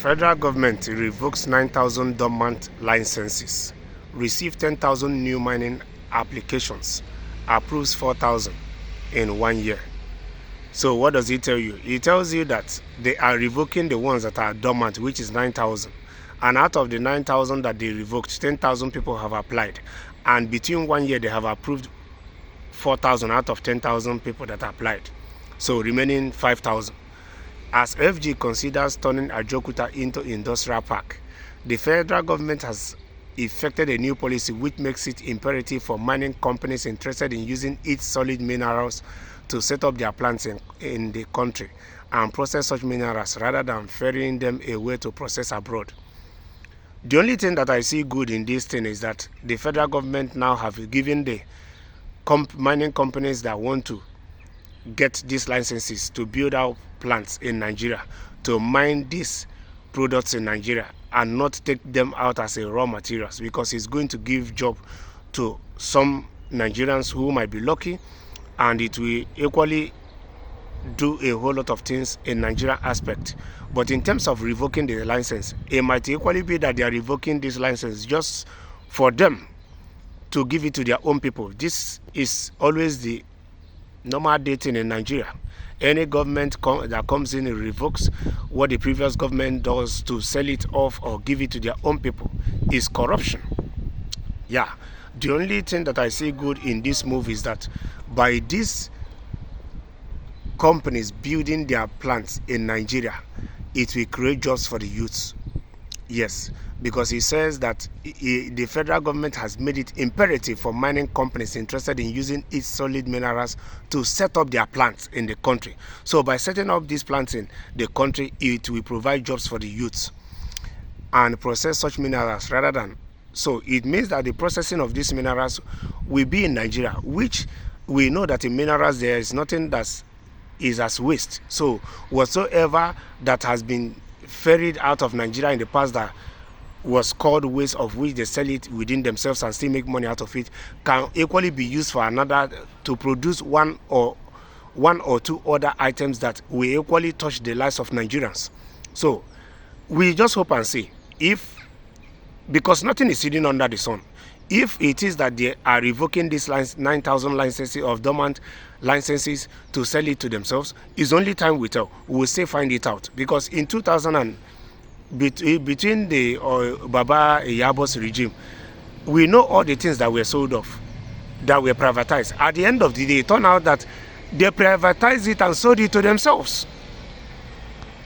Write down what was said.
Federal government revokes 9,000 dormant licenses, receives 10,000 new mining applications, approves 4,000 in 1 year. So what does it tell you? It tells you that they are revoking the ones that are dormant, which is 9,000. And out of the 9,000 that they revoked, 10,000 people have applied. And between 1 year, they have approved 4,000 out of 10,000 people that applied. So remaining 5,000. As FG considers turning Ajokuta into industrial park, the federal government has effected a new policy which makes it imperative for mining companies interested in using its solid minerals to set up their plants in the country and process such minerals rather than ferrying them away to process abroad. The only thing that I see good in this thing is that the federal government now have given the mining companies that want to get these licenses to build out plants in Nigeria to mine these products in Nigeria and not take them out as a raw materials, because it's going to give job to some Nigerians who might be lucky, and it will equally do a whole lot of things in Nigerian aspect. But in terms of revoking the license, it might equally be that they are revoking this license just for them to give it to their own people. This is always the normal dating in Nigeria. Any government that comes in and revokes what the previous government does to sell it off or give it to their own people is corruption. Yeah, the only thing that I see good in this move is that by these companies building their plants in Nigeria, it will create jobs for the youths. Yes, because he says that the federal government has made it imperative for mining companies interested in using its solid minerals to set up their plants in the country. So by setting up these plants in the country, it will provide jobs for the youths and process such minerals rather than. So it means that the processing of these minerals will be in Nigeria, which we know that in minerals there is nothing that is as waste. So whatsoever that has been ferried out of Nigeria in the past that was called waste, of which they sell it within themselves and still make money out of it, can equally be used for another to produce one or two other items that will equally touch the lives of Nigerians. So we just hope and see, if, because nothing is hidden under the sun, if it is that they are revoking these 9,000 licenses of dormant licenses to sell it to themselves, it's only time will tell. We will still find it out, because in 2000 and between the Baba Yabo's regime, we know all the things that were sold off, that were privatized. At the end of the day, it turned out that they privatized it and sold it to themselves.